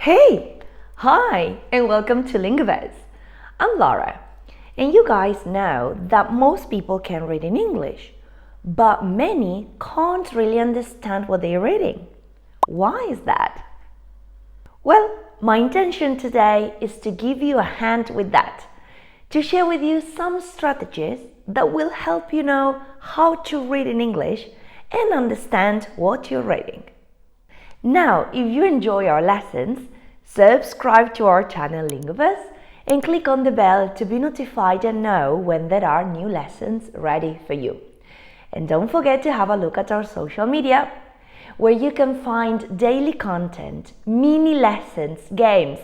Hey! Hi! And welcome to Linguaverse. I'm Laura, and you guys know that most people can read in English, but many can't really understand what they're reading. Why is that? Well, my intention today is to give you a hand with that, to share with you some strategies that will help you know how to read in English and understand what you're reading. Now, if you enjoy our lessons, subscribe to our channel Linguaverse and click on the bell to be notified and know when there are new lessons ready for you. And don't forget to have a look at our social media, where you can find daily content, mini lessons, games.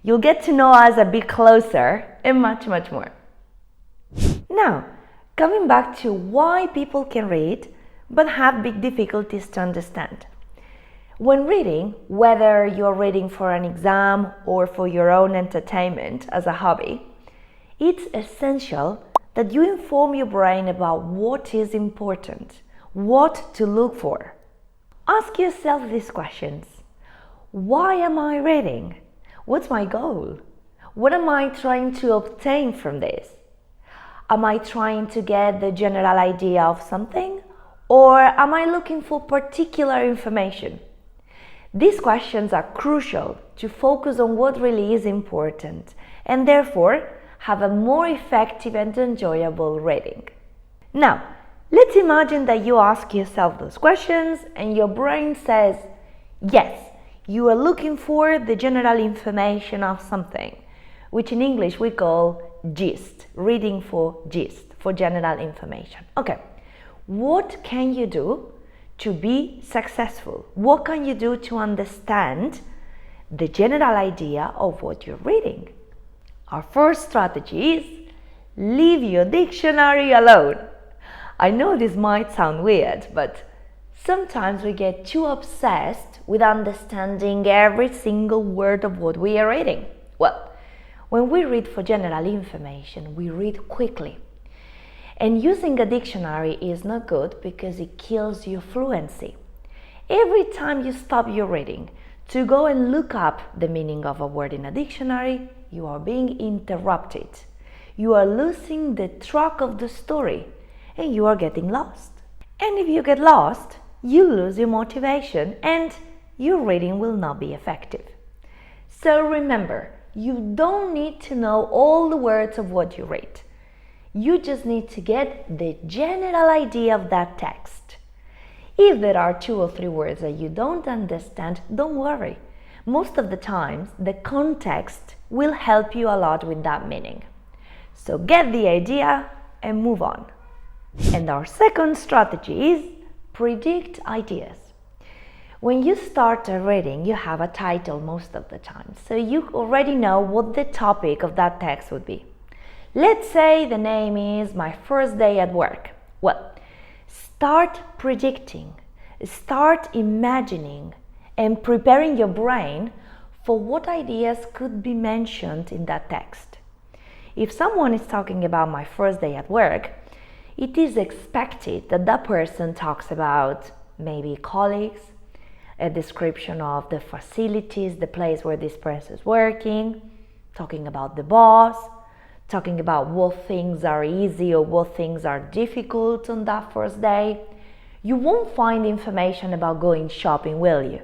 You'll get to know us a bit closer and much more. Now, coming back to why people can read but have big difficulties to understand. When reading, whether you're reading for an exam or for your own entertainment as a hobby, it's essential that you inform your brain about what is important, what to look for. Ask yourself these questions. Why am I reading? What's my goal? What am I trying to obtain from this? Am I trying to get the general idea of something? Or am I looking for particular information? These questions are crucial to focus on what really is important and therefore have a more effective and enjoyable reading. Now, let's imagine that you ask yourself those questions and your brain says, yes, you are looking for the general information of something, which in English we call gist, reading for gist, for general information. Okay, what can you do to be successful? What can you do to understand the general idea of what you're reading? Our first strategy is leave your dictionary alone. I know this might sound weird, but sometimes we get too obsessed with understanding every single word of what we are reading. Well, when we read for general information, we read quickly. And using a dictionary is not good because it kills your fluency. Every time you stop your reading to go and look up the meaning of a word in a dictionary, you are being interrupted. You are losing the track of the story and you are getting lost. And if you get lost, you lose your motivation and your reading will not be effective. So remember, you don't need to know all the words of what you read. You just need to get the general idea of that text. If there are 2 or 3 words that you don't understand, don't worry. Most of the times, the context will help you a lot with that meaning. So get the idea and move on. And our second strategy is predict ideas. When you start a reading, you have a title most of the time, so you already know what the topic of that text would be. Let's say the name is My First Day at Work. Well, start predicting, start imagining and preparing your brain for what ideas could be mentioned in that text. If someone is talking about my first day at work, it is expected that that person talks about maybe colleagues, a description of the facilities, the place where this person is working, talking about the boss, talking about what things are easy or what things are difficult on that first day. You won't find information about going shopping, will you?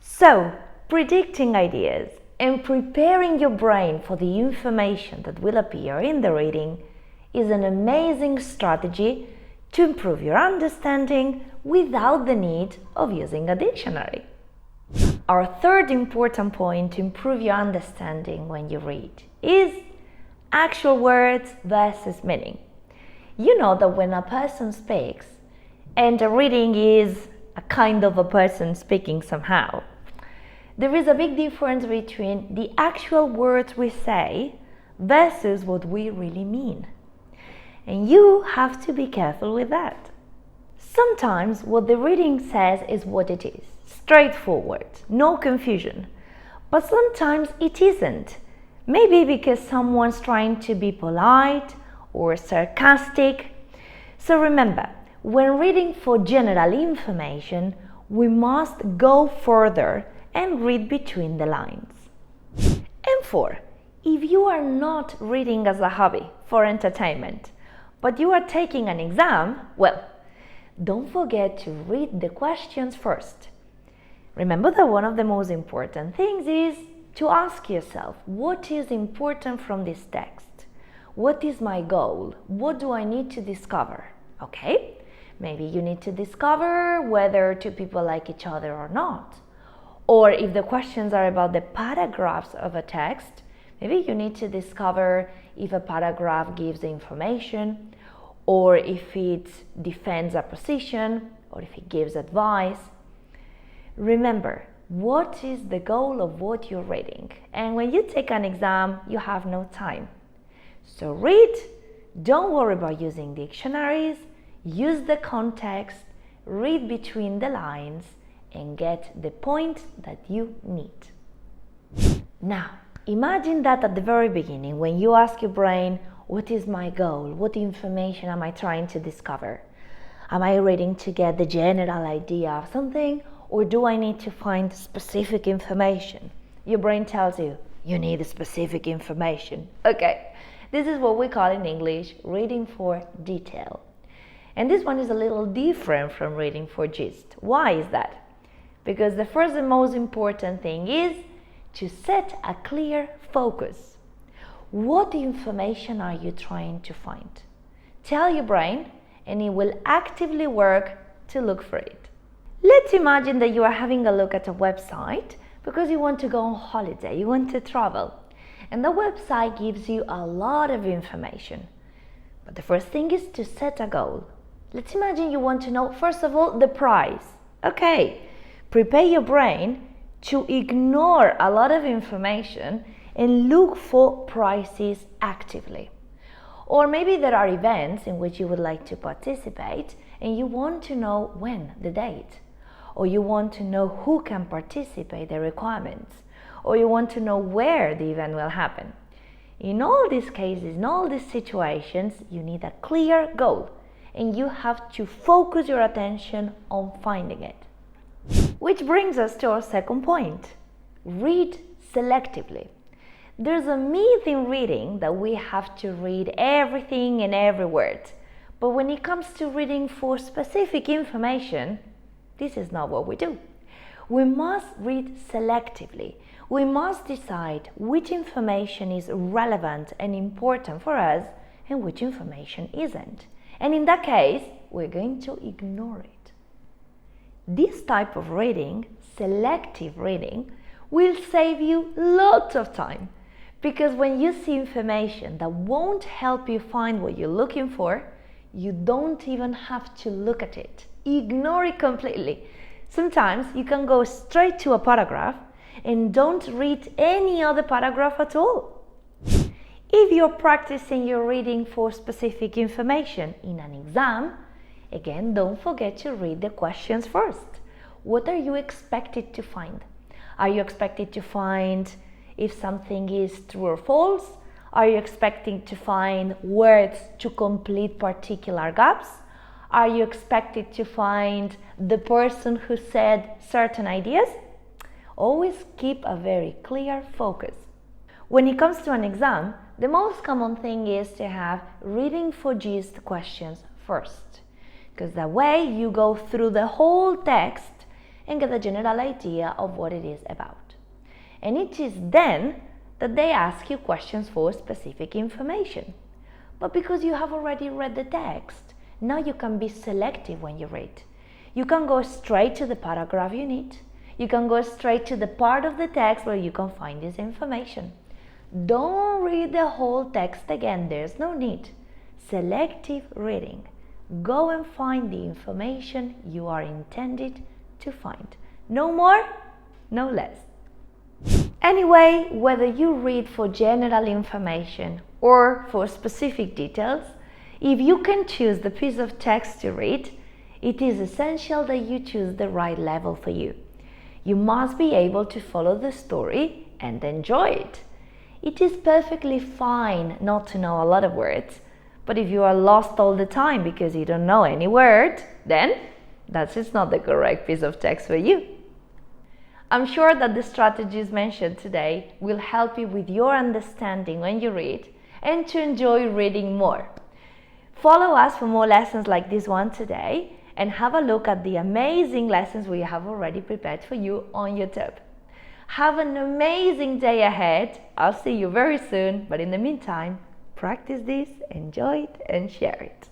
So, predicting ideas and preparing your brain for the information that will appear in the reading is an amazing strategy to improve your understanding without the need of using a dictionary. Our third important point to improve your understanding when you read is actual words versus meaning. You know that when a person speaks, and a reading is a kind of a person speaking somehow, there is a big difference between the actual words we say versus what we really mean. And you have to be careful with that. Sometimes what the reading says is what it is, straightforward, no confusion. But sometimes it isn't. Maybe because someone's trying to be polite or sarcastic. So remember, when reading for general information, we must go further and read between the lines. And 4. If you are not reading as a hobby for entertainment, but you are taking an exam, well, don't forget to read the questions first. Remember that one of the most important things is to ask yourself, what is important from this text? What is my goal? What do I need to discover? Okay? Maybe you need to discover whether two people like each other or not. Or if the questions are about the paragraphs of a text, maybe you need to discover if a paragraph gives the information, or if it defends a position, or if it gives advice. Remember, what is the goal of what you're reading? And when you take an exam, you have no time. So read, don't worry about using dictionaries, use the context, read between the lines, and get the point that you need. Now, imagine that at the very beginning, when you ask your brain, what is my goal? What information am I trying to discover? Am I reading to get the general idea of something, or do I need to find specific information? Your brain tells you, you need specific information. Okay, this is what we call in English reading for detail. And this one is a little different from reading for gist. Why is that? Because the first and most important thing is to set a clear focus. What information are you trying to find? Tell your brain, and it will actively work to look for it. Let's imagine that you are having a look at a website because you want to go on holiday, you want to travel. And the website gives you a lot of information. But the first thing is to set a goal. Let's imagine you want to know, first of all, the price. Okay. Prepare your brain to ignore a lot of information and look for prices actively. Or maybe there are events in which you would like to participate and you want to know when, the date. Or you want to know who can participate, the requirements. Or you want to know where the event will happen. In all these cases, in all these situations, you need a clear goal and you have to focus your attention on finding it. Which brings us to our second point. Read selectively. There's a myth in reading that we have to read everything and every word. But when it comes to reading for specific information, this is not what we do. We must read selectively. We must decide which information is relevant and important for us and which information isn't. And in that case, we're going to ignore it. This type of reading, selective reading, will save you lots of time, because when you see information that won't help you find what you're looking for, you don't even have to look at it. Ignore it completely. Sometimes you can go straight to a paragraph and don't read any other paragraph at all. If you're practicing your reading for specific information in an exam, again, don't forget to read the questions first. What are you expected to find? Are you expected to find if something is true or false? Are you expecting to find words to complete particular gaps? Are you expected to find the person who said certain ideas? Always keep a very clear focus. When it comes to an exam, the most common thing is to have reading for gist questions first, because that way you go through the whole text and get a general idea of what it is about. And it is then that they ask you questions for specific information. But because you have already read the text, now you can be selective when you read. You can go straight to the paragraph you need. You can go straight to the part of the text where you can find this information. Don't read the whole text again, there's no need. Selective reading. Go and find the information you are intended to find. No more, no less. Anyway, whether you read for general information or for specific details, if you can choose the piece of text to read, it is essential that you choose the right level for you. You must be able to follow the story and enjoy it. It is perfectly fine not to know a lot of words, but if you are lost all the time because you don't know any word, then that's just not the correct piece of text for you. I'm sure that the strategies mentioned today will help you with your understanding when you read and to enjoy reading more. Follow us for more lessons like this one today and have a look at the amazing lessons we have already prepared for you on YouTube. Have an amazing day ahead. I'll see you very soon, but in the meantime, practice this, enjoy it, and share it.